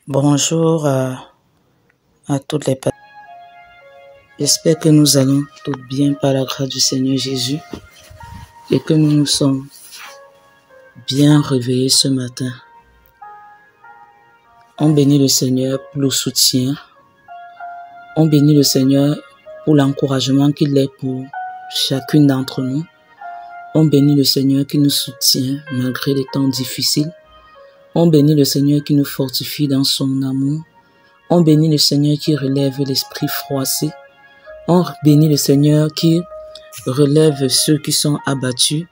Bonjour à toutes les personnes. J'espère que nous allons toutes bien par la grâce du Seigneur Jésus et que nous nous sommes bien réveillés ce matin. On bénit le Seigneur pour le soutien. On bénit le Seigneur pour l'encouragement qu'il est pour chacune d'entre nous. On bénit le Seigneur qui nous soutient malgré les temps difficiles. On bénit le Seigneur qui nous fortifie dans son amour. On bénit le Seigneur qui relève l'esprit froissé. On bénit le Seigneur qui relève ceux qui sont abattus.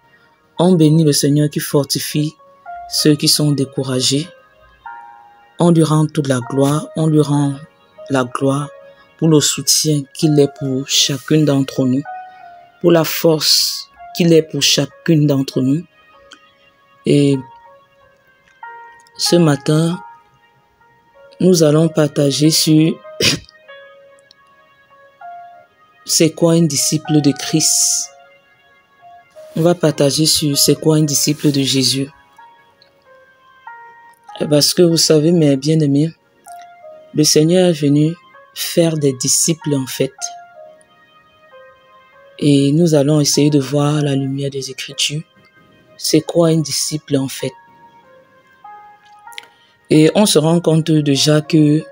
On bénit le Seigneur qui fortifie ceux qui sont découragés. On lui rend toute la gloire. On lui rend la gloire pour le soutien qu'il est pour chacune d'entre nous, pour la force qu'il est pour chacune d'entre nous. Et ce matin, nous allons partager sur c'est quoi un disciple de Christ. On va partager sur c'est quoi un disciple de Jésus. Parce que vous savez, mes bien-aimés, le Seigneur est venu faire des disciples en fait. Et nous allons essayer de voir à la lumière des Écritures c'est quoi un disciple en fait. Et on se rend compte déjà que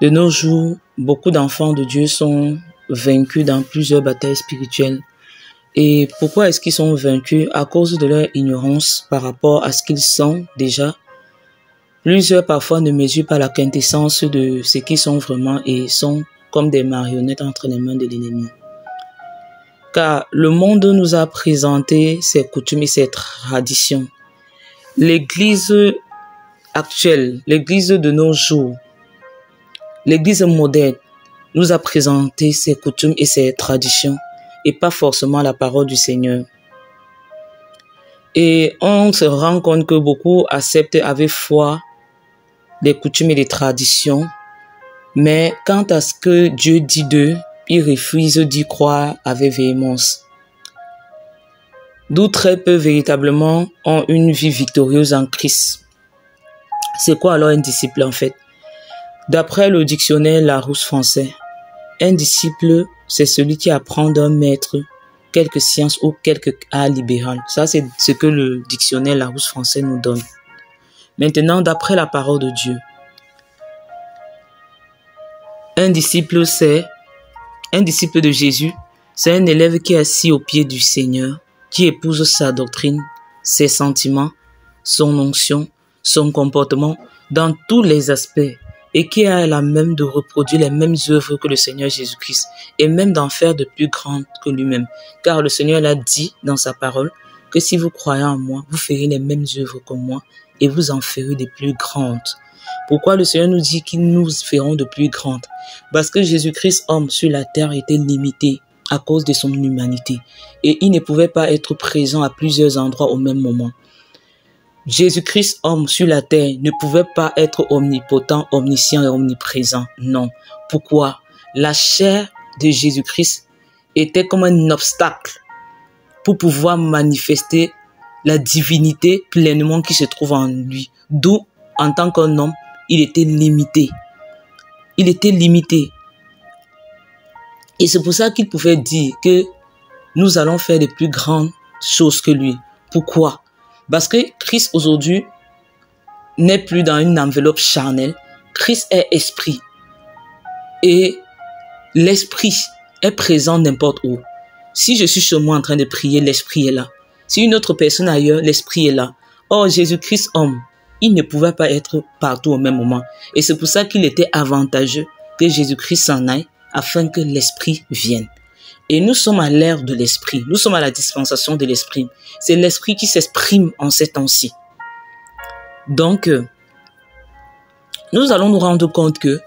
de nos jours, beaucoup d'enfants de Dieu sont vaincus dans plusieurs batailles spirituelles. Et pourquoi est-ce qu'ils sont vaincus? À cause de leur ignorance par rapport à ce qu'ils sont déjà. Plusieurs parfois ne mesurent pas la quintessence de ce qu'ils sont vraiment et sont comme des marionnettes entre les mains de l'ennemi. Car le monde nous a présenté ses coutumes et ses traditions. L'Église actuelle, l'Église de nos jours, l'Église moderne nous a présenté ses coutumes et ses traditions et pas forcément la parole du Seigneur. Et on se rend compte que beaucoup acceptent avec foi les coutumes et les traditions, mais quant à ce que Dieu dit d'eux, ils refusent d'y croire avec véhémence. D'où très peu véritablement ont une vie victorieuse en Christ. C'est quoi alors un disciple en fait? D'après le dictionnaire Larousse français, un disciple, c'est celui qui apprend d'un maître quelque science ou quelque art libéral. Ça, c'est ce que le dictionnaire Larousse français nous donne. Maintenant, d'après la parole de Dieu, un disciple de Jésus, c'est un élève qui est assis aux pieds du Seigneur, qui épouse sa doctrine, ses sentiments, son onction, son comportement dans tous les aspects et qui a la même de reproduire les mêmes œuvres que le Seigneur Jésus-Christ et même d'en faire de plus grandes que lui-même. Car le Seigneur l'a dit dans sa parole que si vous croyez en moi, vous ferez les mêmes œuvres que moi et vous en ferez de plus grandes. Pourquoi le Seigneur nous dit qu'il nous ferons de plus grandes? Parce que Jésus-Christ, homme sur la terre, était limité à cause de son humanité et il ne pouvait pas être présent à plusieurs endroits au même moment. Jésus-Christ, homme sur la terre, ne pouvait pas être omnipotent, omniscient et omniprésent. Non. Pourquoi? La chair de Jésus-Christ était comme un obstacle pour pouvoir manifester la divinité pleinement qui se trouve en lui. D'où, en tant qu'un homme, il était limité. Il était limité. Et c'est pour ça qu'il pouvait dire que nous allons faire de plus grandes choses que lui. Pourquoi? Parce que Christ aujourd'hui n'est plus dans une enveloppe charnelle. Christ est esprit. Et l'esprit est présent n'importe où. Si je suis chez moi en train de prier, l'esprit est là. Si une autre personne ailleurs, l'esprit est là. Or, Jésus-Christ homme, il ne pouvait pas être partout au même moment. Et c'est pour ça qu'il était avantageux que Jésus-Christ s'en aille afin que l'esprit vienne. Et nous sommes à l'ère de l'esprit. Nous sommes à la dispensation de l'esprit. C'est l'esprit qui s'exprime en ces temps-ci. Donc, nous allons nous rendre compte que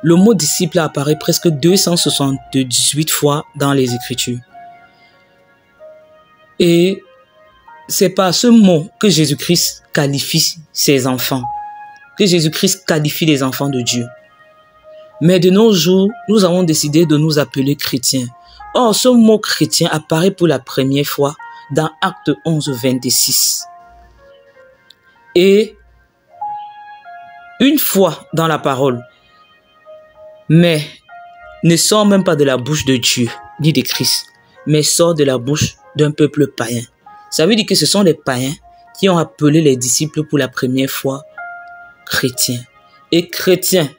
le mot disciple apparaît presque 278 fois dans les Écritures. Et c'est par ce mot que Jésus-Christ qualifie ses enfants. Que Jésus-Christ qualifie les enfants de Dieu. Mais de nos jours, nous avons décidé de nous appeler chrétiens. Or, ce mot chrétien apparaît pour la première fois dans Acte 11, 26. Et une fois dans la parole, mais ne sort même pas de la bouche de Dieu, ni de Christ, mais sort de la bouche d'un peuple païen. Ça veut dire que ce sont les païens qui ont appelé les disciples pour la première fois chrétiens. Et chrétien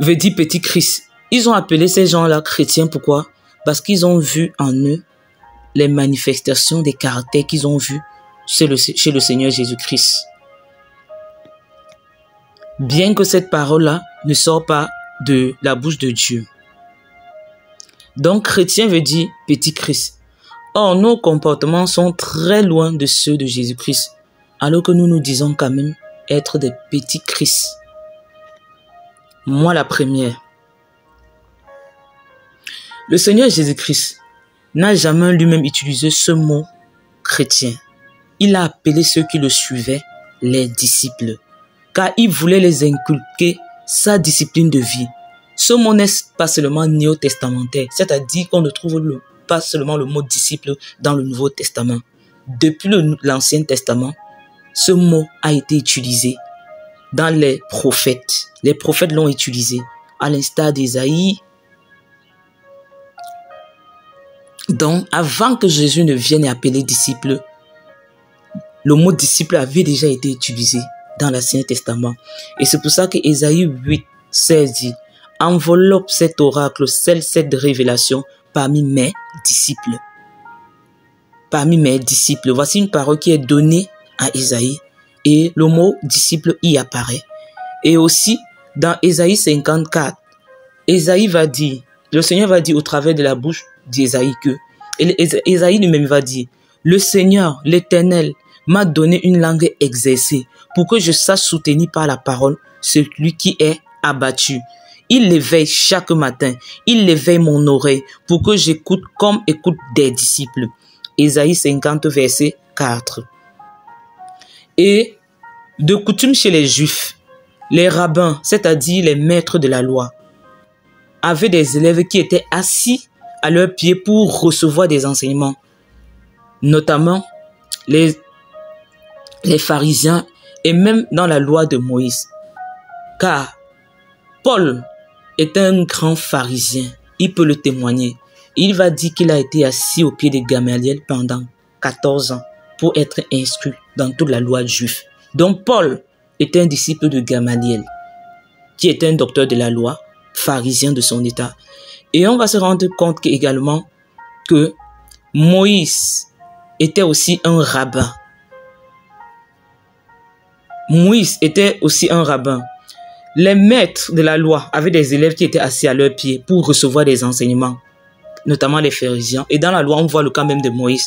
veut dire petit Christ. Ils ont appelé ces gens-là chrétiens. Pourquoi? Parce qu'ils ont vu en eux les manifestations des caractères qu'ils ont vus chez le Seigneur Jésus-Christ. Bien que cette parole-là ne sorte pas de la bouche de Dieu. Donc, chrétien veut dire petit Christ. Or, nos comportements sont très loin de ceux de Jésus-Christ, alors que nous nous disons quand même être des petits Christ. Moi, la première. Le Seigneur Jésus-Christ n'a jamais lui-même utilisé ce mot chrétien. Il a appelé ceux qui le suivaient les disciples, car il voulait les inculquer sa discipline de vie. Ce mot n'est pas seulement néo-testamentaire, c'est-à-dire qu'on ne trouve pas seulement le mot disciple dans le Nouveau Testament. Depuis l'Ancien Testament, ce mot a été utilisé dans les prophètes. Les prophètes l'ont utilisé, à l'instar d'Ésaïe. Donc, avant que Jésus ne vienne appeler disciple, le mot disciple avait déjà été utilisé dans l'Ancien Testament. Et c'est pour ça que Ésaïe 8, 16 dit: enveloppe cet oracle, cette révélation parmi mes disciples. Parmi mes disciples. Voici une parole qui est donnée à Ésaïe et le mot disciple y apparaît. Et aussi, dans Ésaïe 54, Ésaïe va dire, le Seigneur va dire au travers de la bouche d'Ésaïe que, et Ésaïe lui-même va dire: le Seigneur, l'Éternel, m'a donné une langue exercée pour que je sache soutenir par la parole celui qui est abattu. Il l'éveille chaque matin, il éveille mon oreille pour que j'écoute comme écoute des disciples. Ésaïe 50, verset 4. Et de coutume chez les Juifs, les rabbins, c'est-à-dire les maîtres de la loi, avaient des élèves qui étaient assis à leurs pieds pour recevoir des enseignements, notamment les pharisiens et même dans la loi de Moïse. Car Paul est un grand pharisien, il peut le témoigner. Il va dire qu'il a été assis au pied de Gamaliel pendant 14 ans pour être instruit dans toute la loi juive. Donc Paul est un disciple de Gamaliel, qui est un docteur de la loi, pharisien de son état. Et on va se rendre compte également que Moïse était aussi un rabbin. Moïse était aussi un rabbin. Les maîtres de la loi avaient des élèves qui étaient assis à leurs pieds pour recevoir des enseignements, notamment les pharisiens. Et dans la loi, on voit le cas même de Moïse.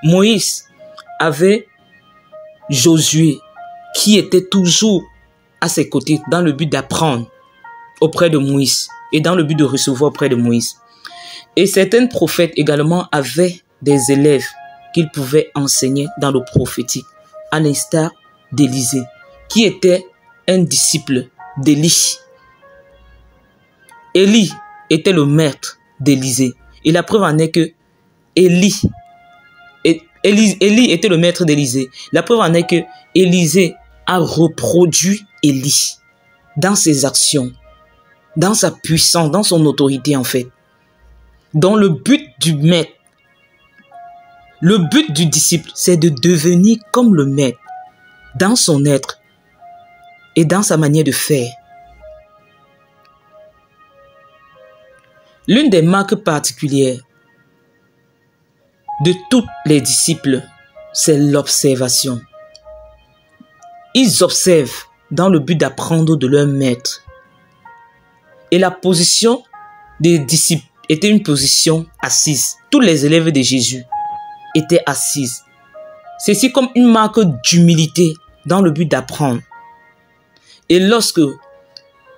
Moïse avait Josué qui était toujours à ses côtés dans le but d'apprendre auprès de Moïse et dans le but de recevoir auprès de Moïse. Et certains prophètes également avaient des élèves qu'ils pouvaient enseigner dans le prophétique, à l'instar d'Élisée, qui était un disciple d'Élie. Élie était le maître d'Élisée. Et la preuve en est que Élie était le maître d'Élisée. La preuve en est que Élisée a reproduit Élie dans ses actions, dans sa puissance, dans son autorité en fait. Dans le but du maître, le but du disciple, c'est de devenir comme le maître dans son être et dans sa manière de faire. L'une des marques particulières de tous les disciples, c'est l'observation. Ils observent dans le but d'apprendre de leur maître. Et la position des disciples était une position assise. Tous les élèves de Jésus étaient assis. Ceci comme une marque d'humilité dans le but d'apprendre. Et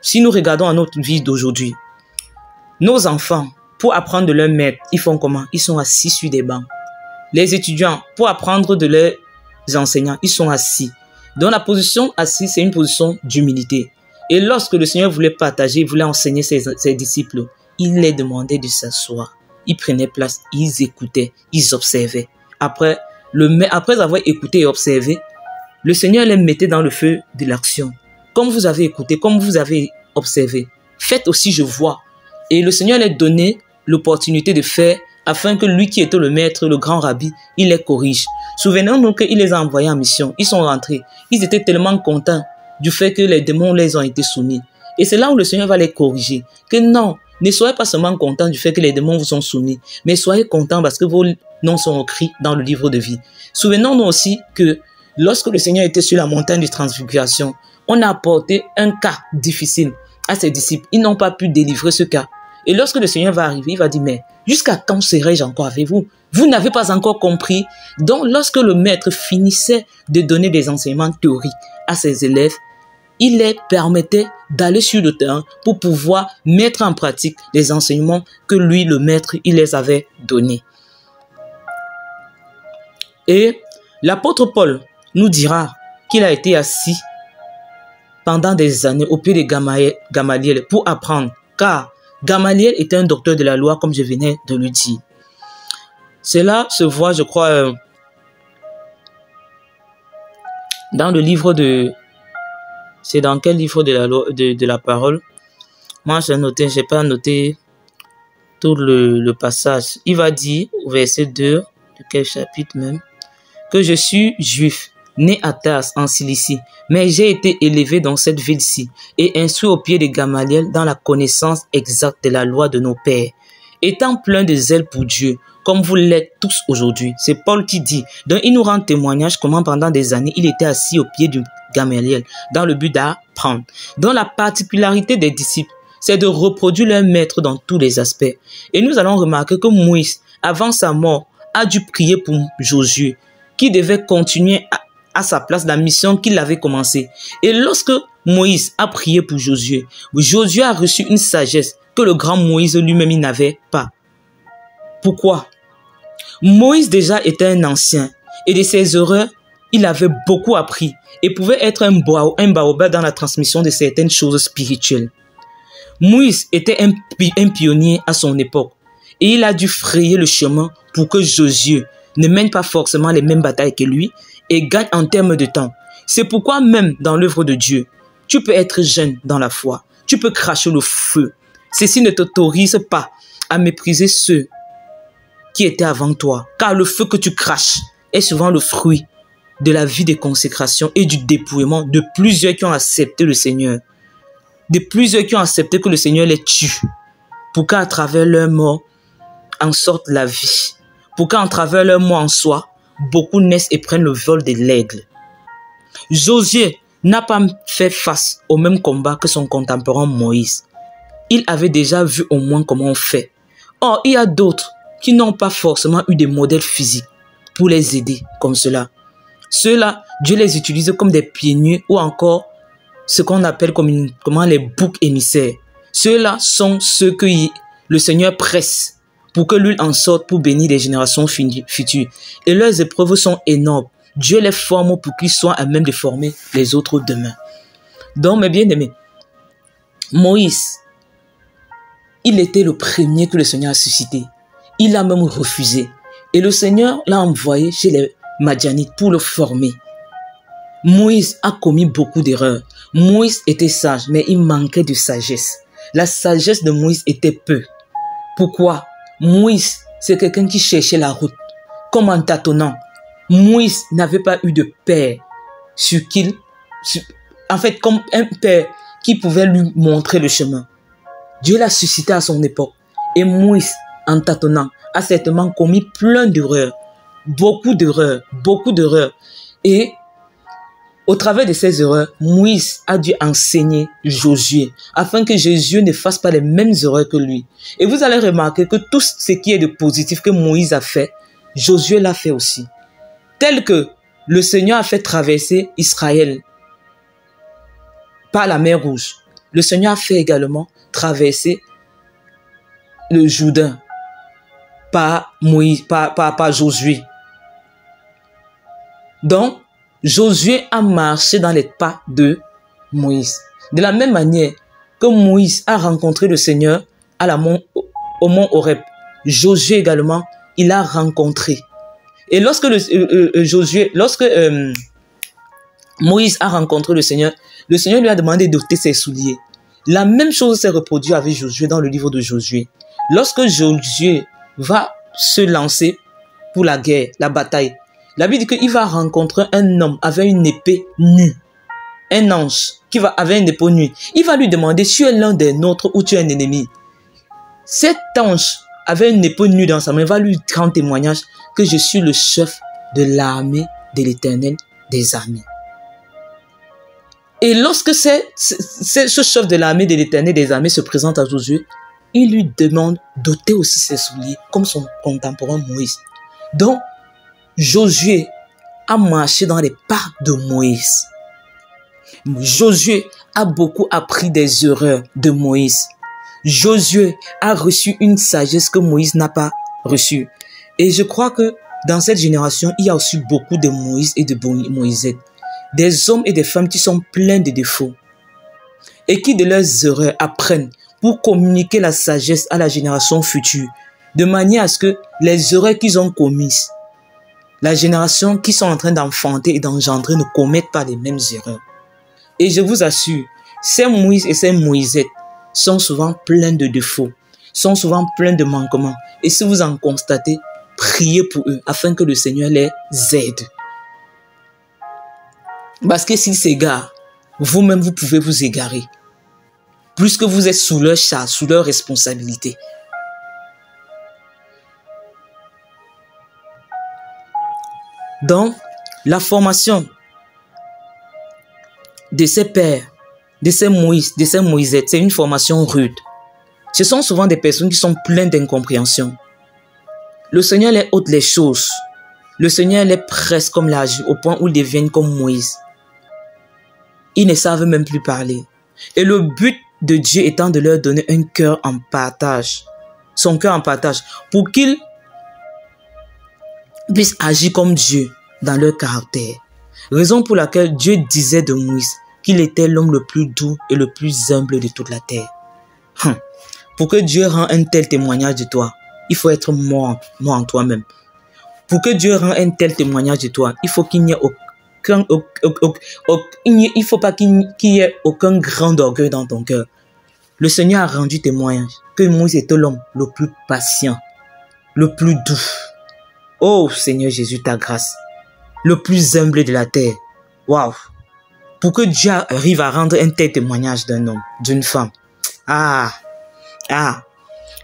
si nous regardons à notre vie d'aujourd'hui, nos enfants, pour apprendre de leur maître, ils font comment? Ils sont assis sur des bancs. Les étudiants, pour apprendre de leurs enseignants, ils sont assis. Donc la position assise, c'est une position d'humilité. Et lorsque le Seigneur voulait partager, voulait enseigner ses disciples, il les demandait de s'asseoir. Ils prenaient place, ils écoutaient, ils observaient. Après avoir écouté et observé, le Seigneur les mettait dans le feu de l'action. Comme vous avez écouté, comme vous avez observé, faites aussi, je vois. Et le Seigneur les donnait l'opportunité de faire afin que lui qui était le maître, le grand rabbi, il les corrige. Souvenons-nous qu'il les a envoyés en mission. Ils sont rentrés. Ils étaient tellement contents du fait que les démons les ont été soumis. Et c'est là où le Seigneur va les corriger. Que non, ne soyez pas seulement contents du fait que les démons vous sont soumis, mais soyez contents parce que vos noms sont écrits dans le livre de vie. Souvenons-nous aussi que lorsque le Seigneur était sur la montagne de transfiguration, on a apporté un cas difficile à ses disciples. Ils n'ont pas pu délivrer ce cas. Et lorsque le Seigneur va arriver, il va dire, mais jusqu'à quand serai-je encore avec vous? Vous n'avez pas encore compris. Donc, lorsque le maître finissait de donner des enseignements théoriques à ses élèves, il les permettait d'aller sur le terrain pour pouvoir mettre en pratique les enseignements que lui, le maître, il les avait donnés. Et l'apôtre Paul nous dira qu'il a été assis pendant des années au pied de Gamaliel pour apprendre, car Gamaliel était un docteur de la loi, comme je venais de le dire. Cela se voit, je crois, dans le livre de... C'est dans quel livre de la loi, de la parole? Moi, j'ai pas noté tout le passage. Il va dire, au verset 2, de quel chapitre même, que je suis juif, né à Tars, en Cilicie, mais j'ai été élevé dans cette ville-ci et instruit au pied de Gamaliel dans la connaissance exacte de la loi de nos pères, étant plein de zèle pour Dieu, comme vous l'êtes tous aujourd'hui. C'est Paul qui dit. Donc, il nous rend témoignage comment pendant des années, il était assis au pied du Gamaliel dans le but d'apprendre. Donc, la particularité des disciples, c'est de reproduire leur maître dans tous les aspects. Et nous allons remarquer que Moïse, avant sa mort, a dû prier pour Josué, qui devait continuer à sa place la mission qu'il avait commencée. Et lorsque Moïse a prié pour Josué, Josué a reçu une sagesse que le grand Moïse lui-même il n'avait pas. Pourquoi? Moïse déjà était un ancien et de ses erreurs, il avait beaucoup appris et pouvait être un baobab dans la transmission de certaines choses spirituelles. Moïse était un pionnier à son époque et il a dû frayer le chemin pour que Josué ne mène pas forcément les mêmes batailles que lui et gagne en termes de temps. C'est pourquoi même dans l'œuvre de Dieu, tu peux être jeune dans la foi, tu peux cracher le feu. Ceci ne t'autorise pas à mépriser ceux qui étaient avant toi, car le feu que tu craches est souvent le fruit de la vie de consécration et du dépouillement de plusieurs qui ont accepté le Seigneur, de plusieurs qui ont accepté que le Seigneur les tue, pour qu'à travers leur mort en sorte la vie, pour qu'à travers leur mort en soi, beaucoup naissent et prennent le vol de l'aigle. Josué n'a pas fait face au même combat que son contemporain Moïse. Il avait déjà vu au moins comment on fait. Or, il y a d'autres qui n'ont pas forcément eu des modèles physiques pour les aider comme cela. Ceux-là, Dieu les utilise comme des pionniers ou encore ce qu'on appelle comme les boucs émissaires. Ceux-là sont ceux que le Seigneur presse pour que l'huile en sorte pour bénir les générations futures. Et leurs épreuves sont énormes. Dieu les forme pour qu'ils soient à même de former les autres demain. Donc, mes bien-aimés, Moïse, il était le premier que le Seigneur a suscité. Il a même refusé. Et le Seigneur l'a envoyé chez les Madianites pour le former. Moïse a commis beaucoup d'erreurs. Moïse était sage, mais il manquait de sagesse. La sagesse de Moïse était peu. Pourquoi? Moïse, c'est quelqu'un qui cherchait la route, comme en tâtonnant. Moïse n'avait pas eu de père comme un père qui pouvait lui montrer le chemin. Dieu l'a suscité à son époque. Et Moïse, en tâtonnant, a certainement commis plein d'erreurs. Beaucoup d'erreurs. Et au travers de ces erreurs, Moïse a dû enseigner Josué afin que Josué ne fasse pas les mêmes erreurs que lui. Et vous allez remarquer que tout ce qui est de positif que Moïse a fait, Josué l'a fait aussi. Tel que le Seigneur a fait traverser Israël par la mer Rouge. Le Seigneur a fait également traverser le Jourdain par Josué. Donc, Josué a marché dans les pas de Moïse. De la même manière que Moïse a rencontré le Seigneur au mont Horeb, Josué également, il a rencontré. Et lorsque Moïse a rencontré le Seigneur lui a demandé d'ôter ses souliers. La même chose s'est reproduite avec Josué dans le livre de Josué. Lorsque Josué va se lancer pour la guerre, la bataille, la Bible dit qu'il va rencontrer un homme avec une épée nue. Un ange avec une épée nue. Il va lui demander, tu es l'un des nôtres ou tu es un ennemi. Cet ange avec une épée nue dans sa main va lui rendre témoignage que je suis le chef de l'armée de l'Éternel des armées. Et lorsque ce chef de l'armée de l'Éternel des armées se présente à Josué, il lui demande d'ôter aussi ses souliers, comme son contemporain Moïse. Donc, Josué a marché dans les pas de Moïse. Josué a beaucoup appris des erreurs de Moïse. Josué a reçu une sagesse que Moïse n'a pas reçue. Et je crois que dans cette génération, il y a aussi beaucoup de Moïse et de Moïsettes. Des hommes et des femmes qui sont pleins de défauts et qui de leurs erreurs apprennent pour communiquer la sagesse à la génération future, de manière à ce que les erreurs qu'ils ont commises, la génération qui sont en train d'enfanter et d'engendrer ne commettent pas les mêmes erreurs. Et je vous assure, ces Moïse et ces Moïsettes sont souvent pleins de défauts, sont souvent pleins de manquements. Et si vous en constatez, priez pour eux afin que le Seigneur les aide. Parce que s'ils s'égarent, vous-même vous pouvez vous égarer. Puisque vous êtes sous leur charge, sous leur responsabilité. Donc, la formation de ces pères, de ces Moïse, de ces Moïsettes, c'est une formation rude. Ce sont souvent des personnes qui sont pleines d'incompréhension. Le Seigneur les ôte les choses. Le Seigneur les presse comme l'âge au point où ils deviennent comme Moïse. Ils ne savent même plus parler. Et le but de Dieu étant de leur donner un cœur en partage. Son cœur en partage. Pour qu'ils puissent agir comme Dieu dans leur caractère. Raison pour laquelle Dieu disait de Moïse qu'il était l'homme le plus doux et le plus humble de toute la terre. Pour que Dieu rende un tel témoignage de toi, il faut être mort en toi-même. Pour que Dieu rende un tel témoignage de toi, il faut qu'il n'y ait il faut pas qu'il y ait aucun grand orgueil dans ton cœur. Le Seigneur a rendu témoignage que Moïse était l'homme le plus patient, le plus doux. Oh Seigneur Jésus, ta grâce, le plus humble de la terre. Waouh! Pour que Dieu arrive à rendre un tel témoignage d'un homme, d'une femme. Ce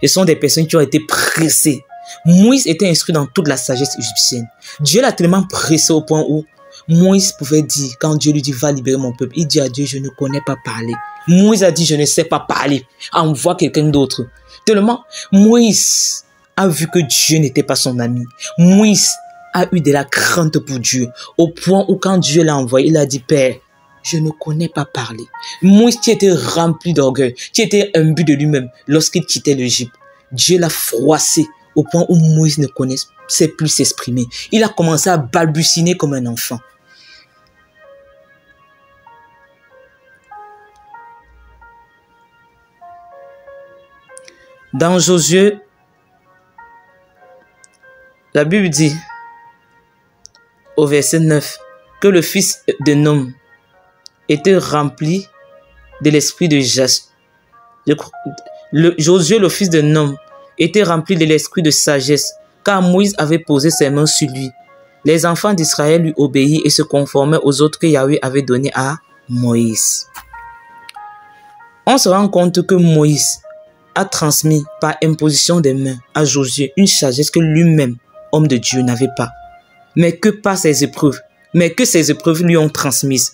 sont des personnes qui ont été pressées. Moïse était instruit dans toute la sagesse égyptienne. Dieu l'a tellement pressé au point où Moïse pouvait dire, quand Dieu lui dit, va libérer mon peuple, il dit à Dieu, je ne connais pas parler. Moïse a dit, je ne sais pas parler. Envoie quelqu'un d'autre. Tellement, Moïse a vu que Dieu n'était pas son ami. Moïse a eu de la crainte pour Dieu. Au point où quand Dieu l'a envoyé, il a dit, Père, je ne connais pas parler. Moïse qui était rempli d'orgueil, qui était imbu de lui-même lorsqu'il quittait l'Égypte. Dieu l'a froissé au point où Moïse ne connaissait plus s'exprimer. Il a commencé à balbutier comme un enfant. Dans Josué, la Bible dit, au verset 9, que le fils de Nom était rempli de l'esprit de Josué, le fils de Nom, était rempli de l'esprit de sagesse, car Moïse avait posé ses mains sur lui. Les enfants d'Israël lui obéirent et se conformaient aux autres que Yahweh avait donnés à Moïse. On se rend compte que Moïse a transmis par imposition des mains à Josué une sagesse que lui-même, homme de Dieu, n'avait pas. Mais que par ses épreuves, lui ont transmises.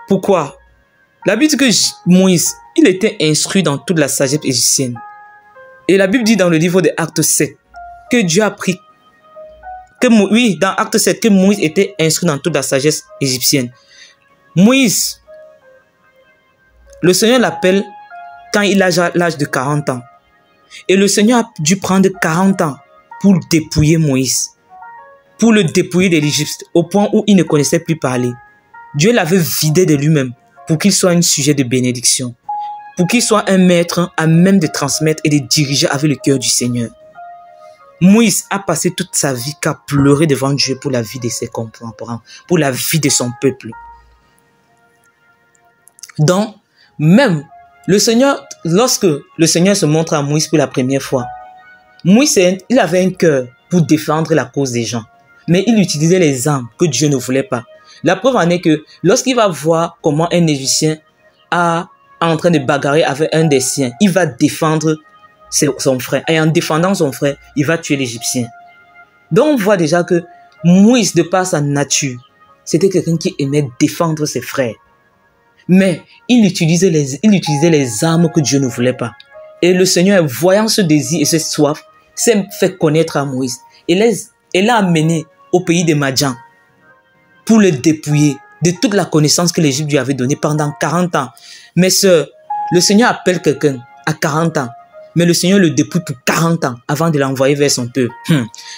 Pourquoi? La Bible dit que Moïse, il était instruit dans toute la sagesse égyptienne. Et la Bible dit dans le livre de Actes 7 que Dieu a pris, dans Actes 7, que Moïse était instruit dans toute la sagesse égyptienne. Moïse, le Seigneur l'appelle quand il a l'âge de 40 ans. Et le Seigneur a dû prendre 40 ans pour dépouiller Moïse, pour le dépouiller de l'Égypte, au point où il ne connaissait plus parler. Dieu l'avait vidé de lui-même pour qu'il soit un sujet de bénédiction, pour qu'il soit un maître à même de transmettre et de diriger avec le cœur du Seigneur. Moïse a passé toute sa vie qu'à pleurer devant Dieu pour la vie de ses contemporains, pour la vie de son peuple. Donc, même le Seigneur, lorsque le Seigneur se montre à Moïse pour la première fois, Moïse, il avait un cœur pour défendre la cause des gens. Mais il utilisait les armes que Dieu ne voulait pas. La preuve en est que lorsqu'il va voir comment un Égyptien est en train de bagarrer avec un des siens, il va défendre son frère. Et en défendant son frère, il va tuer l'Égyptien. Donc on voit déjà que Moïse, de par sa nature, c'était quelqu'un qui aimait défendre ses frères. Mais il utilisait les armes que Dieu ne voulait pas. Et le Seigneur, voyant ce désir et cette soif, s'est fait connaître à Moïse. Et l'a amené au pays de Madian pour le dépouiller de toute la connaissance que l'Égypte lui avait donnée pendant 40 ans. Mes sœurs, le Seigneur appelle quelqu'un à 40 ans, mais le Seigneur le dépouille pour 40 ans avant de l'envoyer vers son peuple.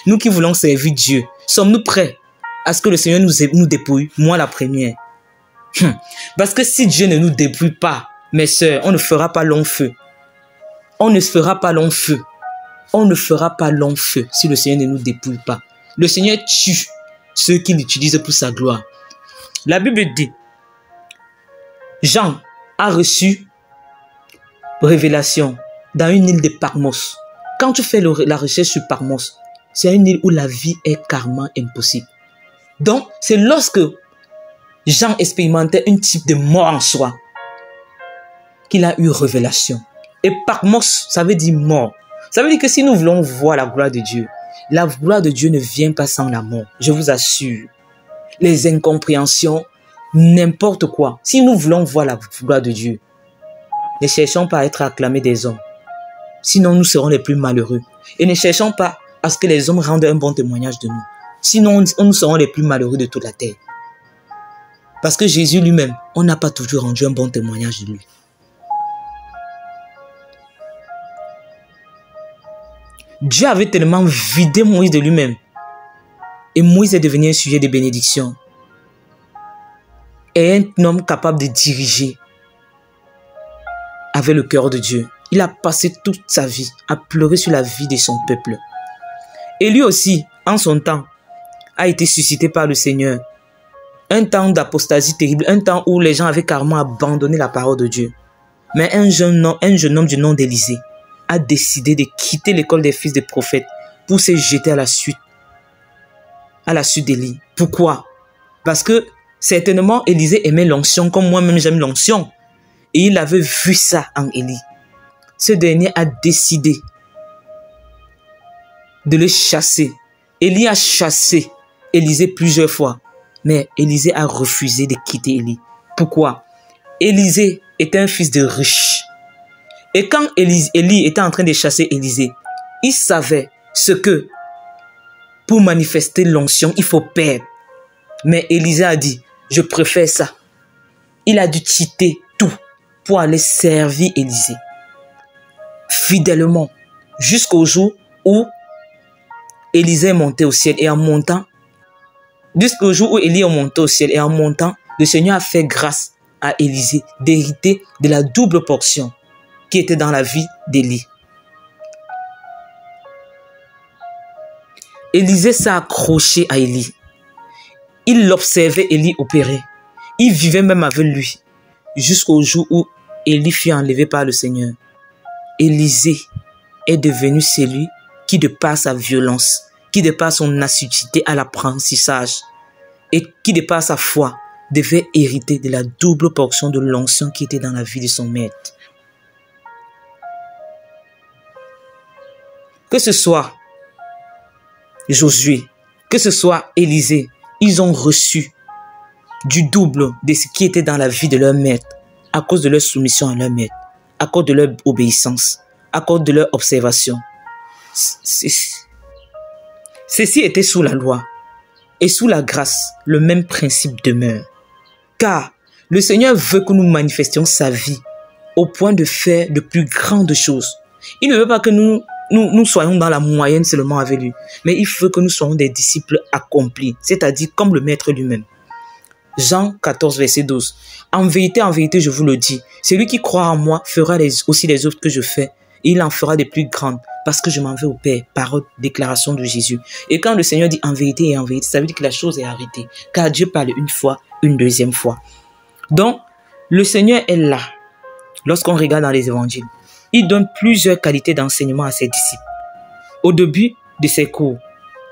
Nous qui voulons servir Dieu, sommes-nous prêts à ce que le Seigneur nous dépouille? Moi la première. Parce que si Dieu ne nous dépouille pas, mes sœurs, on ne fera pas long feu. On ne fera pas long feu. On ne fera pas long feu si le Seigneur ne nous dépouille pas. Le Seigneur tue ceux qui l'utilisent pour sa gloire. La Bible dit, Jean a reçu révélation dans une île de Patmos. Quand tu fais la recherche sur Patmos, c'est une île où la vie est carrément impossible. Donc, c'est lorsque Jean expérimentait un type de mort en soi qu'il a eu révélation. Et Patmos, ça veut dire mort. Ça veut dire que si nous voulons voir la gloire de Dieu, la gloire de Dieu ne vient pas sans la mort. Je vous assure. Les incompréhensions, n'importe quoi. Si nous voulons voir la gloire de Dieu, ne cherchons pas à être acclamés des hommes. Sinon, nous serons les plus malheureux. Et ne cherchons pas à ce que les hommes rendent un bon témoignage de nous. Sinon, nous serons les plus malheureux de toute la terre. Parce que Jésus lui-même, on n'a pas toujours rendu un bon témoignage de lui. Dieu avait tellement vidé Moïse de lui-même. Et Moïse est devenu un sujet de bénédiction. Et un homme capable de diriger avec le cœur de Dieu. Il a passé toute sa vie à pleurer sur la vie de son peuple. Et lui aussi, en son temps, a été suscité par le Seigneur. Un temps d'apostasie terrible, un temps où les gens avaient carrément abandonné la parole de Dieu. Mais un jeune homme du nom d'Élisée a décidé de quitter l'école des fils des prophètes pour se jeter à la suite d'Élie. Pourquoi? Parce que certainement Élisée aimait l'onction comme moi-même j'aime l'onction. Et il avait vu ça en Élie. Ce dernier a décidé de le chasser. Élie a chassé Élisée plusieurs fois. Mais Élisée a refusé de quitter Élie. Pourquoi? Élisée était un fils de riche. Et quand Élie était en train de chasser Élisée, il savait ce que pour manifester l'onction, il faut perdre. Mais Élisée a dit, je préfère ça. Il a dû quitter tout pour aller servir Élisée. Fidèlement, jusqu'au jour où Élisée est monté au ciel. Et en montant, jusqu'au jour où Élie est monté au ciel. Et en montant, le Seigneur a fait grâce à Élisée d'hériter de la double portion qui était dans la vie d'Élie. Élisée s'est accroché à Élie. Il observait Élie opérer. Il vivait même avec lui. Jusqu'au jour où Élie fut enlevé par le Seigneur. Élisée est devenu celui qui, de par sa violence, qui de par son assiduité à l'apprentissage et qui de par sa foi, devait hériter de la double portion de l'onction qui était dans la vie de son maître. Que ce soit Josué, que ce soit Élisée, ils ont reçu du double de ce qui était dans la vie de leur maître à cause de leur soumission à leur maître, à cause de leur obéissance, à cause de leur observation. Ceci était sous la loi et sous la grâce, le même principe demeure. Car le Seigneur veut que nous manifestions sa vie au point de faire de plus grandes choses. Il ne veut pas que nous soyons dans la moyenne seulement avec lui. Mais il veut que nous soyons des disciples accomplis, c'est-à-dire comme le Maître lui-même. Jean 14, verset 12. En vérité, je vous le dis, celui qui croit en moi fera aussi les œuvres que je fais, et il en fera des plus grandes, parce que je m'en vais au Père, parole, déclaration de Jésus. Et quand le Seigneur dit en vérité, ça veut dire que la chose est arrêtée. Car Dieu parle une fois, une deuxième fois. Donc, Le Seigneur est là. Lorsqu'on regarde dans les évangiles, il donne plusieurs qualités d'enseignement à ses disciples. Au début de ses cours,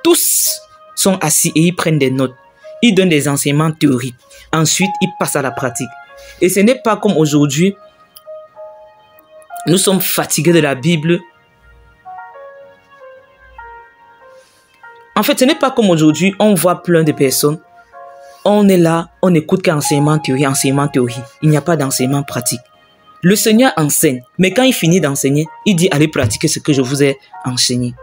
tous sont assis et ils prennent des notes. Ils donnent des enseignements théoriques. Ensuite, ils passent à la pratique. Et ce n'est pas comme aujourd'hui, nous sommes fatigués de la Bible. En fait, ce n'est pas comme aujourd'hui, on voit plein de personnes. On est là, on écoute qu'enseignement théorie, enseignement théorie. Il n'y a pas d'enseignement pratique. Le Seigneur enseigne, mais quand il finit d'enseigner, il dit allez pratiquer ce que je vous ai enseigné.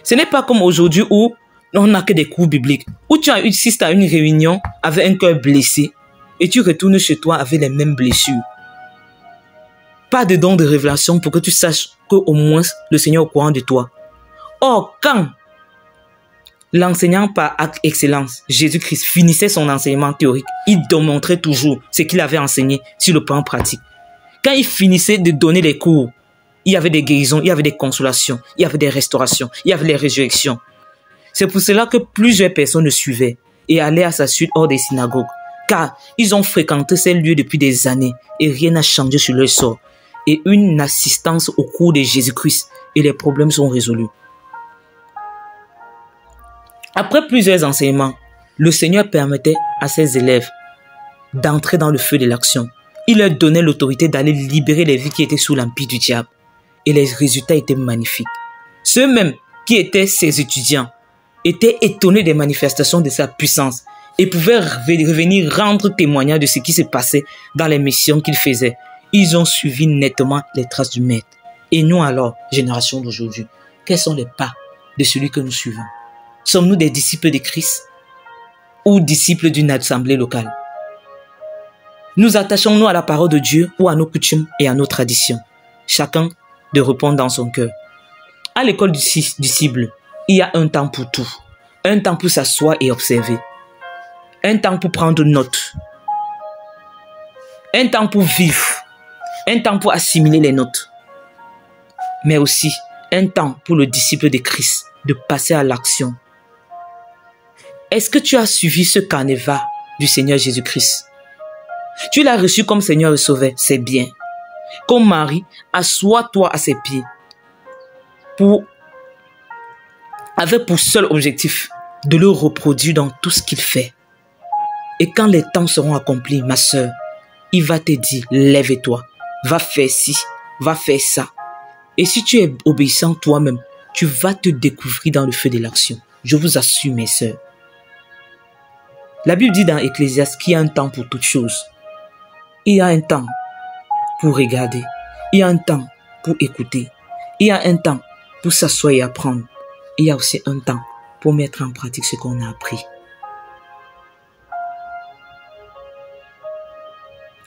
Ce n'est pas comme aujourd'hui où on n'a que des cours bibliques. Où tu as eu, si tu as une réunion avec un cœur blessé et tu retournes chez toi avec les mêmes blessures. Pas de don de révélation pour que tu saches qu'au moins le Seigneur est au courant de toi. Or, quand l'enseignant par excellence, Jésus-Christ, finissait son enseignement théorique, il démontrait toujours ce qu'il avait enseigné sur le plan pratique. Quand il finissait de donner les cours, il y avait des guérisons, il y avait des consolations, il y avait des restaurations, il y avait des résurrections. C'est pour cela que plusieurs personnes le suivaient et allaient à sa suite hors des synagogues, car ils ont fréquenté ces lieux depuis des années et rien n'a changé sur leur sort. Et une assistance au cours de Jésus-Christ et les problèmes sont résolus. Après plusieurs enseignements, le Seigneur permettait à ses élèves d'entrer dans le feu de l'action. Il leur donnait l'autorité d'aller libérer les vies qui étaient sous l'empire du diable. Et les résultats étaient magnifiques. Ceux-mêmes qui étaient ses étudiants étaient étonnés des manifestations de sa puissance et pouvaient revenir rendre témoignage de ce qui se passait dans les missions qu'il faisait. Ils ont suivi nettement les traces du Maître. Et nous alors, génération d'aujourd'hui, quels sont les pas de celui que nous suivons? Sommes-nous des disciples de Christ ou disciples d'une assemblée locale? Nous attachons-nous à la parole de Dieu ou à nos coutumes et à nos traditions? Chacun de répondre dans son cœur. À l'école du disciple, il y a un temps pour tout. Un temps pour s'asseoir et observer. Un temps pour prendre note. Un temps pour vivre. Un temps pour assimiler les notes. Mais aussi un temps pour le disciple de Christ de passer à l'action. Est-ce que tu as suivi ce carnaval du Seigneur Jésus-Christ? Tu l'as reçu comme Seigneur et Sauveur, c'est bien. Comme Marie, assois-toi à ses pieds avec pour seul objectif de le reproduire dans tout ce qu'il fait. Et quand les temps seront accomplis, ma sœur, il va te dire, lève-toi, va faire ci, va faire ça. Et si tu es obéissant toi-même, tu vas te découvrir dans le feu de l'action. Je vous assure, mes sœurs. La Bible dit dans Ecclésiaste qu'il y a un temps pour toutes choses. Il y a un temps pour regarder. Il y a un temps pour écouter. Il y a un temps pour s'asseoir et apprendre. Il y a aussi un temps pour mettre en pratique ce qu'on a appris.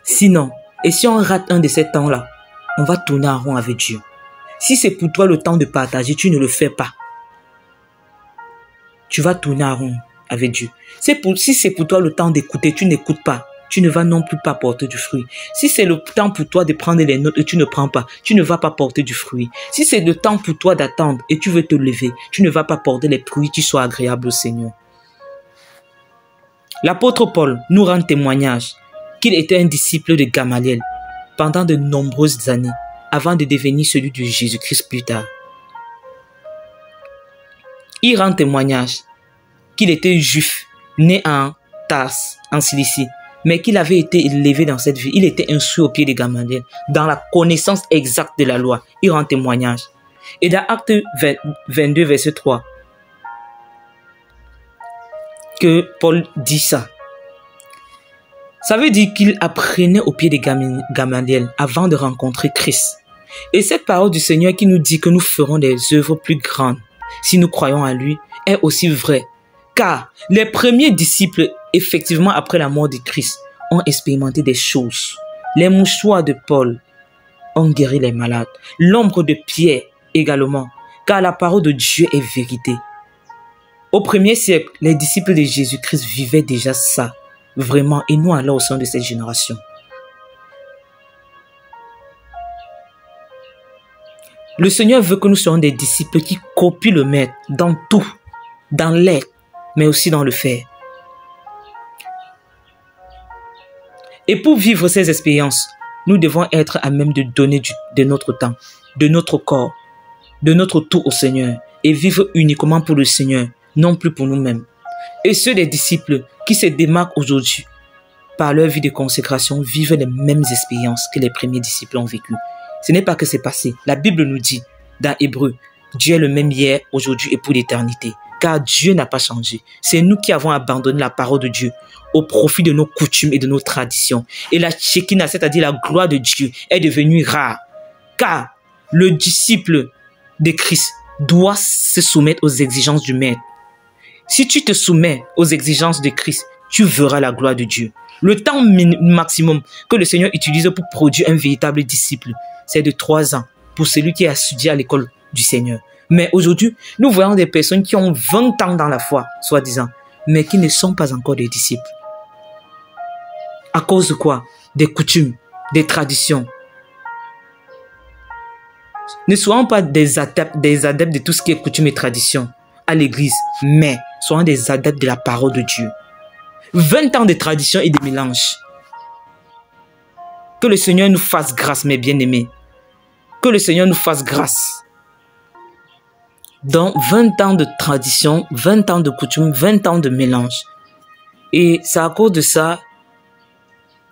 Sinon, et si on rate un de ces temps-là, on va tourner en rond avec Dieu. Si c'est pour toi le temps de partager, tu ne le fais pas. Tu vas tourner en rond avec Dieu. Si c'est pour toi le temps d'écouter, tu n'écoutes pas. Tu ne vas non plus pas porter du fruit. Si c'est le temps pour toi de prendre les notes et tu ne prends pas, tu ne vas pas porter du fruit. Si c'est le temps pour toi d'attendre et tu veux te lever, tu ne vas pas porter les fruits qui soient agréables au Seigneur. L'apôtre Paul nous rend témoignage qu'il était un disciple de Gamaliel pendant de nombreuses années avant de devenir celui de Jésus-Christ plus tard. Il rend témoignage qu'il était juif, né en Tarse, en Cilicie, mais qu'il avait été élevé dans cette vie. Il était instruit au pied de Gamaliel, dans la connaissance exacte de la loi. Il rend témoignage. Et dans Acte 22, verset 3, que Paul dit ça. Ça veut dire qu'il apprenait au pied de Gamaliel avant de rencontrer Christ. Et cette parole du Seigneur qui nous dit que nous ferons des œuvres plus grandes si nous croyons à lui est aussi vraie. Car les premiers disciples, effectivement après la mort de Christ, ont expérimenté des choses. Les mouchoirs de Paul ont guéri les malades. L'ombre de Pierre également, car la parole de Dieu est vérité. Au premier siècle, les disciples de Jésus-Christ vivaient déjà ça, vraiment, et nous alors au sein de cette génération. Le Seigneur veut que nous soyons des disciples qui copient le Maître dans tout, dans l'être, mais aussi dans le faire. Et pour vivre ces expériences, nous devons être à même de donner de notre temps, de notre corps, de notre tout au Seigneur et vivre uniquement pour le Seigneur, non plus pour nous-mêmes. Et ceux des disciples qui se démarquent aujourd'hui par leur vie de consécration vivent les mêmes expériences que les premiers disciples ont vécues. Ce n'est pas que c'est passé. La Bible nous dit dans Hébreux, Dieu est le même hier, aujourd'hui et pour l'éternité. Car Dieu n'a pas changé. C'est nous qui avons abandonné la parole de Dieu au profit de nos coutumes et de nos traditions. Et la Shekinah, c'est-à-dire la gloire de Dieu, est devenue rare. Car le disciple de Christ doit se soumettre aux exigences du Maître. Si tu te soumets aux exigences de Christ, tu verras la gloire de Dieu. Le temps maximum que le Seigneur utilise pour produire un véritable disciple, c'est de 3 ans pour celui qui a étudié à l'école du Seigneur. Mais aujourd'hui, nous voyons des personnes qui ont 20 ans dans la foi, soi-disant, mais qui ne sont pas encore des disciples. À cause de quoi? Des coutumes, des traditions. Ne soyons pas des adeptes de tout ce qui est coutume et tradition à l'église, mais soyons des adeptes de la parole de Dieu. 20 ans de tradition et de mélange. Que le Seigneur nous fasse grâce, mes bien-aimés. Que le Seigneur nous fasse grâce. Donc, 20 ans de tradition, 20 ans de coutume, 20 ans de mélange. Et c'est à cause de ça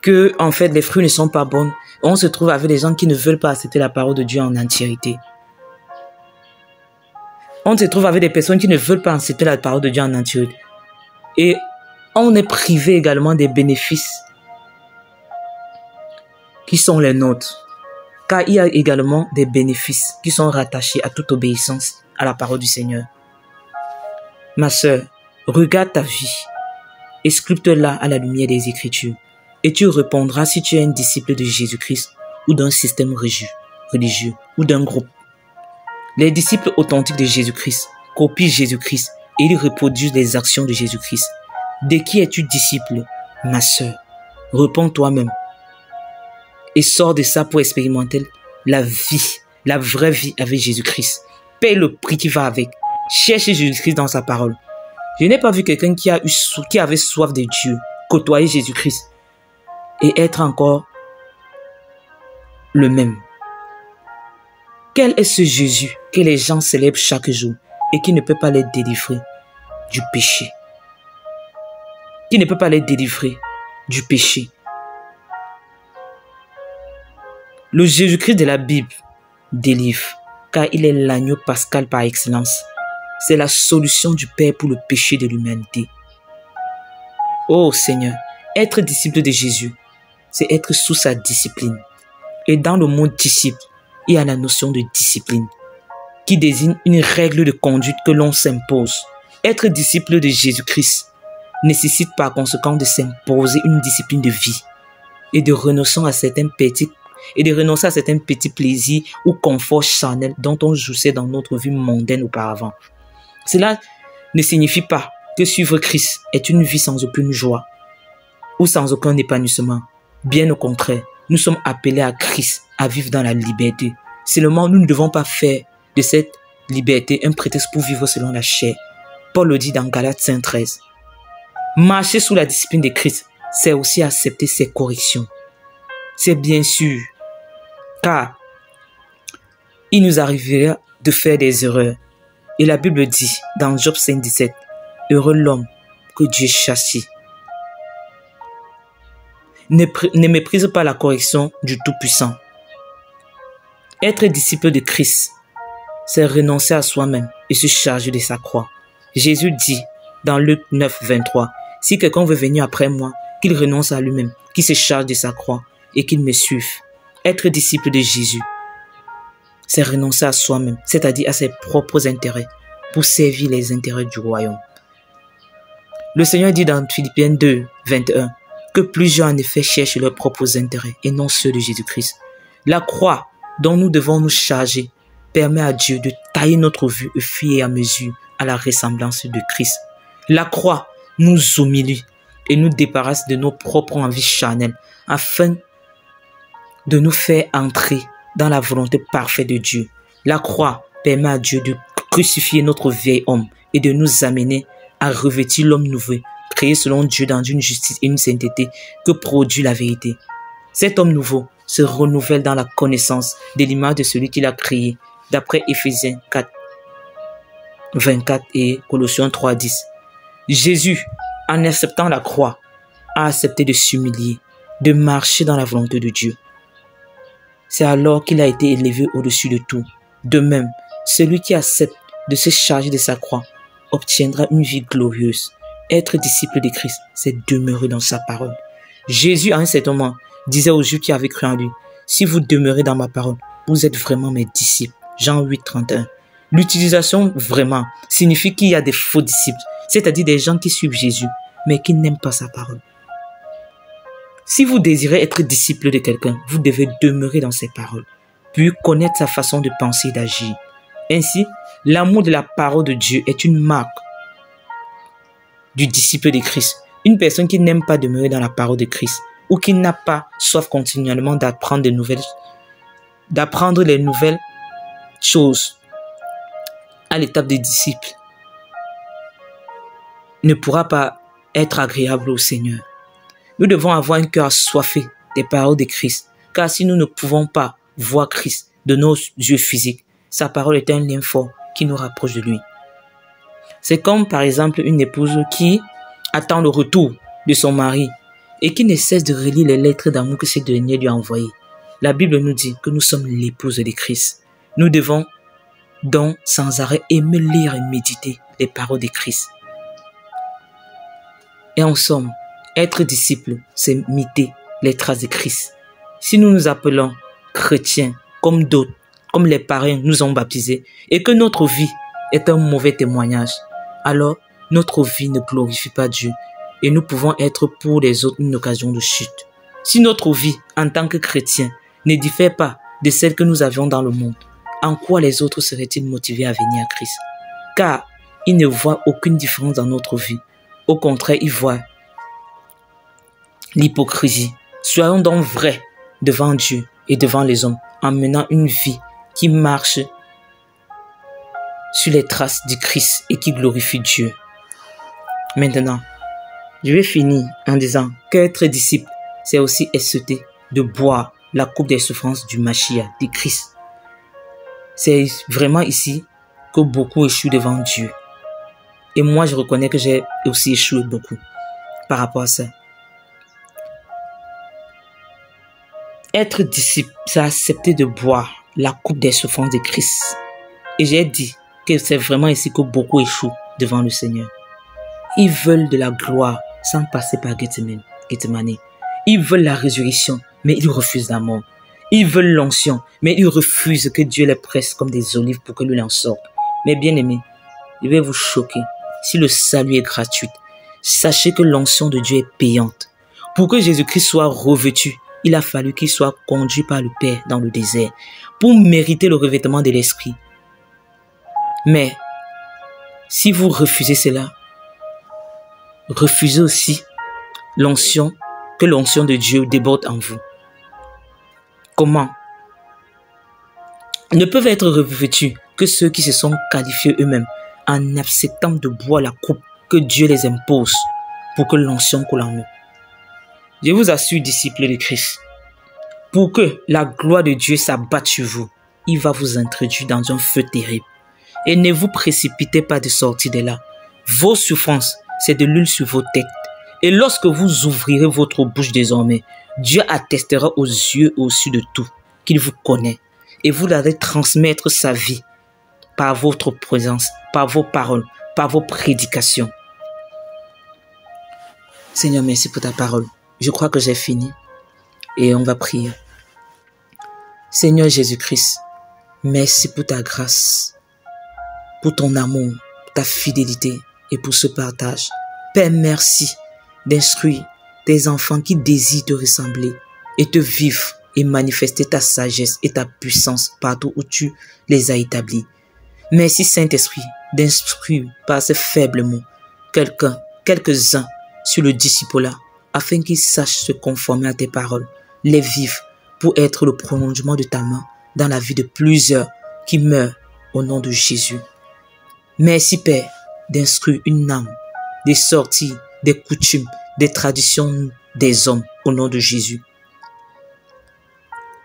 que, en fait, les fruits ne sont pas bons. On se trouve avec des gens qui ne veulent pas accepter la parole de Dieu en entièreté. On se trouve avec des personnes qui ne veulent pas accepter la parole de Dieu en entièreté. Et on est privé également des bénéfices qui sont les nôtres. Car il y a également des bénéfices qui sont rattachés à toute obéissance à la parole du Seigneur. Ma sœur, regarde ta vie et sculpte-la à la lumière des Écritures. Et tu répondras si tu es un disciple de Jésus-Christ ou d'un système religieux ou d'un groupe. Les disciples authentiques de Jésus-Christ copient Jésus-Christ et ils reproduisent les actions de Jésus-Christ. De qui es-tu disciple, ma sœur? Réponds toi-même et sors de ça pour expérimenter la vie, la vraie vie avec Jésus-Christ. Paye le prix qui va avec. Cherche Jésus-Christ dans sa parole. Je n'ai pas vu quelqu'un qui avait soif de Dieu côtoyer Jésus-Christ et être encore le même. Quel est ce Jésus que les gens célèbrent chaque jour et qui ne peut pas les délivrer du péché? Qui ne peut pas les délivrer du péché? Le Jésus-Christ de la Bible délivre, car il est l'agneau pascal par excellence. C'est la solution du Père pour le péché de l'humanité. Oh Seigneur, être disciple de Jésus, c'est être sous sa discipline. Et dans le mot disciple, il y a la notion de discipline, qui désigne une règle de conduite que l'on s'impose. Être disciple de Jésus-Christ nécessite par conséquent de s'imposer une discipline de vie et de renoncer à certains petits plaisirs ou conforts charnels dont on jouissait dans notre vie mondaine auparavant. Cela ne signifie pas que suivre Christ est une vie sans aucune joie ou sans aucun épanouissement. Bien au contraire, nous sommes appelés à Christ à vivre dans la liberté. Seulement, nous ne devons pas faire de cette liberté un prétexte pour vivre selon la chair. Paul le dit dans Galates 5:13. Marcher sous la discipline de Christ, c'est aussi accepter ses corrections. C'est bien sûr, car il nous arriverait de faire des erreurs. Et la Bible dit dans Job 5:17, heureux l'homme que Dieu châtie. Ne méprise pas la correction du Tout-Puissant. Être disciple de Christ, c'est renoncer à soi-même et se charger de sa croix. Jésus dit dans Luc 9:23, si quelqu'un veut venir après moi, qu'il renonce à lui-même, qu'il se charge de sa croix et qu'il me suive. Être disciple de Jésus, c'est renoncer à soi-même, c'est-à-dire à ses propres intérêts, pour servir les intérêts du royaume. Le Seigneur dit dans Philippiens 2:21 que plusieurs en effet cherchent leurs propres intérêts et non ceux de Jésus-Christ. La croix dont nous devons nous charger permet à Dieu de tailler notre vue au fur et à mesure à la ressemblance de Christ. La croix nous humilie et nous débarrasse de nos propres envies charnelles afin de nous faire entrer dans la volonté parfaite de Dieu. La croix permet à Dieu de crucifier notre vieil homme et de nous amener à revêtir l'homme nouveau créé selon Dieu dans une justice et une sainteté que produit la vérité. Cet homme nouveau se renouvelle dans la connaissance de l'image de celui qui l'a créé, d'après Éphésiens 4, 24 et Colossiens 3, 10. Jésus, en acceptant la croix, a accepté de s'humilier, de marcher dans la volonté de Dieu. C'est alors qu'il a été élevé au-dessus de tout. De même, celui qui accepte de se charger de sa croix obtiendra une vie glorieuse. Être disciple de Christ, c'est demeurer dans sa parole. Jésus, à un certain moment, disait aux Juifs qui avaient cru en lui, « Si vous demeurez dans ma parole, vous êtes vraiment mes disciples. » Jean 8, 31. L'utilisation « vraiment » signifie qu'il y a des faux disciples, c'est-à-dire des gens qui suivent Jésus, mais qui n'aiment pas sa parole. Si vous désirez être disciple de quelqu'un, vous devez demeurer dans ses paroles, puis connaître sa façon de penser et d'agir. Ainsi, l'amour de la parole de Dieu est une marque du disciple de Christ. Une personne qui n'aime pas demeurer dans la parole de Christ ou qui n'a pas soif continuellement d'apprendre les nouvelles choses à l'étape des disciples ne pourra pas être agréable au Seigneur. Nous devons avoir un cœur assoiffé des paroles de Christ, car si nous ne pouvons pas voir Christ de nos yeux physiques, sa parole est un lien fort qui nous rapproche de lui. C'est comme par exemple une épouse qui attend le retour de son mari et qui ne cesse de relire les lettres d'amour que ce dernier lui a envoyées. La Bible nous dit que nous sommes l'épouse de Christ. Nous devons donc sans arrêt aimer lire et méditer les paroles de Christ. Et en somme, être disciple, c'est imiter les traces de Christ. Si nous nous appelons chrétiens comme d'autres, comme les parrains nous ont baptisés, et que notre vie est un mauvais témoignage, alors notre vie ne glorifie pas Dieu et nous pouvons être pour les autres une occasion de chute. Si notre vie en tant que chrétien ne diffère pas de celle que nous avions dans le monde, en quoi les autres seraient-ils motivés à venir à Christ? Car ils ne voient aucune différence dans notre vie. Au contraire, ils voient l'hypocrisie. Soyons donc vrais devant Dieu et devant les hommes en menant une vie qui marche sur les traces du Christ et qui glorifie Dieu. Maintenant, je vais finir en disant qu'être disciple, c'est aussi accepter de boire la coupe des souffrances du Mashiach, du Christ. C'est vraiment ici que beaucoup échouent devant Dieu. Et moi, je reconnais que j'ai aussi échoué beaucoup par rapport à ça. Être disciple, c'est accepter de boire la coupe des souffrances de Christ. Et j'ai dit que c'est vraiment ici que beaucoup échouent devant le Seigneur. Ils veulent de la gloire sans passer par Gethsemane. Ils veulent la résurrection, mais ils refusent la mort. Ils veulent l'onction, mais ils refusent que Dieu les presse comme des olives pour que lui en sorte. Mais bien aimés, je vais vous choquer. Si le salut est gratuit, sachez que l'onction de Dieu est payante. Pour que Jésus-Christ soit revêtu, il a fallu qu'il soit conduit par le Père dans le désert pour mériter le revêtement de l'Esprit. Mais si vous refusez cela, refusez aussi l'onction, que l'onction de Dieu déborde en vous. Comment? Ne peuvent être revêtus que ceux qui se sont qualifiés eux-mêmes en acceptant de boire la coupe que Dieu les impose pour que l'onction coule en eux. Je vous assure, disciples de Christ, pour que la gloire de Dieu s'abatte sur vous, il va vous introduire dans un feu terrible. Et ne vous précipitez pas de sortir de là. Vos souffrances, c'est de l'huile sur vos têtes. Et lorsque vous ouvrirez votre bouche désormais, Dieu attestera aux yeux au-dessus de tout qu'il vous connaît. Et vous allez transmettre sa vie par votre présence, par vos paroles, par vos prédications. Seigneur, merci pour ta parole. Je crois que j'ai fini et on va prier. Seigneur Jésus-Christ, merci pour ta grâce, pour ton amour, ta fidélité et pour ce partage. Père, merci d'instruire tes enfants qui désirent te ressembler et te vivre et manifester ta sagesse et ta puissance partout où tu les as établis. Merci Saint-Esprit d'instruire par ces faibles mots quelques-uns sur le disciple-là, afin qu'ils sachent se conformer à tes paroles, les vivre pour être le prolongement de ta main dans la vie de plusieurs qui meurent au nom de Jésus. Merci Père d'instruire une âme, de sortir des coutumes, des traditions des hommes au nom de Jésus.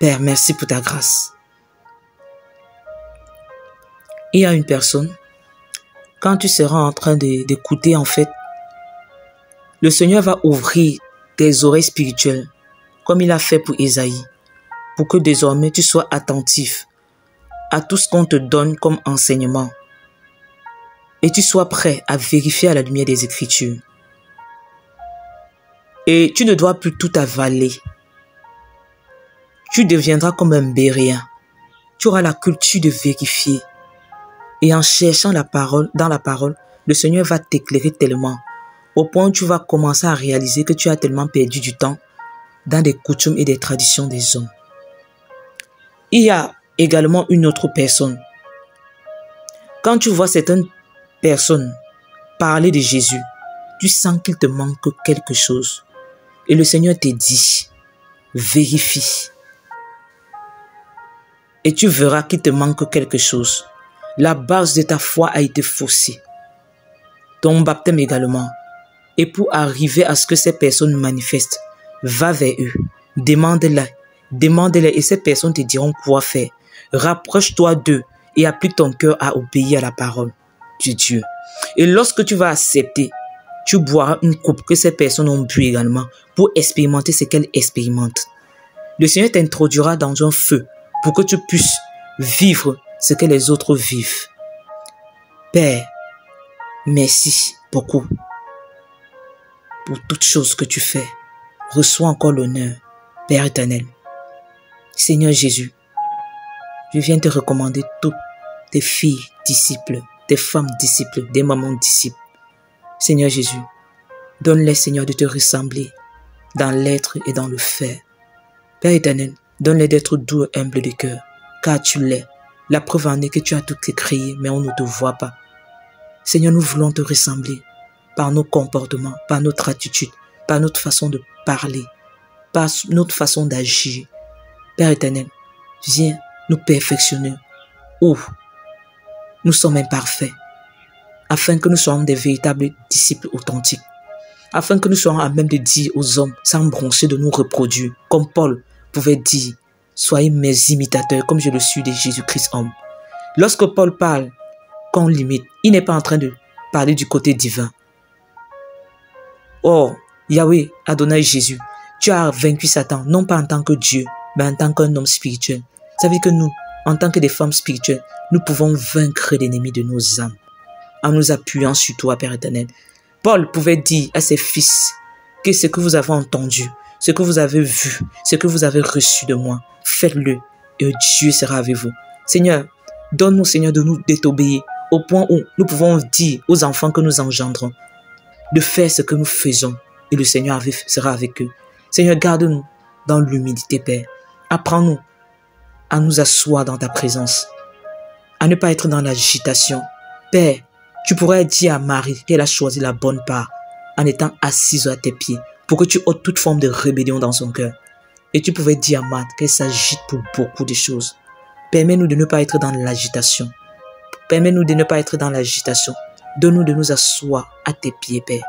Père, merci pour ta grâce. Il y a une personne, quand tu seras en train d'écouter en fait, le Seigneur va ouvrir tes oreilles spirituelles comme il a fait pour Ésaïe, pour que désormais tu sois attentif à tout ce qu'on te donne comme enseignement et tu sois prêt à vérifier à la lumière des Écritures. Et tu ne dois plus tout avaler. Tu deviendras comme un Béréen. Tu auras la culture de vérifier. Et en cherchant la parole, dans la parole, le Seigneur va t'éclairer tellement, au point où tu vas commencer à réaliser que tu as tellement perdu du temps dans des coutumes et des traditions des hommes. Il y a également une autre personne. Quand tu vois certaines personnes parler de Jésus, tu sens qu'il te manque quelque chose. Et le Seigneur te dit, vérifie. Et tu verras qu'il te manque quelque chose. La base de ta foi a été faussée. Ton baptême également. Et pour arriver à ce que ces personnes manifestent, va vers eux. Demande-les. Demande-les et ces personnes te diront quoi faire. Rapproche-toi d'eux et applique ton cœur à obéir à la parole de Dieu. Et lorsque tu vas accepter, tu boiras une coupe que ces personnes ont bu également pour expérimenter ce qu'elles expérimentent. Le Seigneur t'introduira dans un feu pour que tu puisses vivre ce que les autres vivent. Père, merci beaucoup pour toutes choses que tu fais. Reçois encore l'honneur, Père éternel. Seigneur Jésus, je viens te recommander toutes tes filles disciples, tes femmes disciples, des mamans disciples. Seigneur Jésus, donne-les, Seigneur, de te ressembler dans l'être et dans le faire. Père éternel, donne-les d'être doux et humbles de cœur, car tu l'es. La preuve en est que tu as tout créé, mais on ne te voit pas. Seigneur, nous voulons te ressembler par nos comportements, par notre attitude, par notre façon de parler, par notre façon d'agir. Père éternel, viens nous perfectionner où nous sommes imparfaits, afin que nous soyons des véritables disciples authentiques, afin que nous soyons à même de dire aux hommes, sans broncher, de nous reproduire, comme Paul pouvait dire, soyez mes imitateurs, comme je le suis de Jésus-Christ homme. Lorsque Paul parle qu'on limite, il n'est pas en train de parler du côté divin. Oh, Yahweh, Adonai Jésus, tu as vaincu Satan, non pas en tant que Dieu, mais en tant qu'un homme spirituel. Ça veut dire que nous, en tant que des femmes spirituelles, nous pouvons vaincre l'ennemi de nos âmes en nous appuyant sur toi, Père éternel. Paul pouvait dire à ses fils que ce que vous avez entendu, ce que vous avez vu, ce que vous avez reçu de moi, faites-le et Dieu sera avec vous. Seigneur, donne-nous, Seigneur, de t'obéir au point où nous pouvons dire aux enfants que nous engendrons de faire ce que nous faisons et le Seigneur sera avec eux. Seigneur, garde-nous dans l'humilité, Père. Apprends-nous à nous asseoir dans ta présence, à ne pas être dans l'agitation. Père, tu pourrais dire à Marie qu'elle a choisi la bonne part en étant assise à tes pieds pour que tu ôtes toute forme de rébellion dans son cœur. Et tu pouvais dire à Marthe qu'elle s'agite pour beaucoup de choses. Permets-nous de ne pas être dans l'agitation. Permets-nous de ne pas être dans l'agitation. Donne-nous de nous asseoir à tes pieds, Père.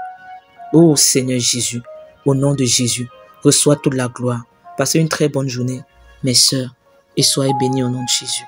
Ô Seigneur Jésus, au nom de Jésus, reçois toute la gloire. Passez une très bonne journée, mes sœurs, et soyez bénis au nom de Jésus.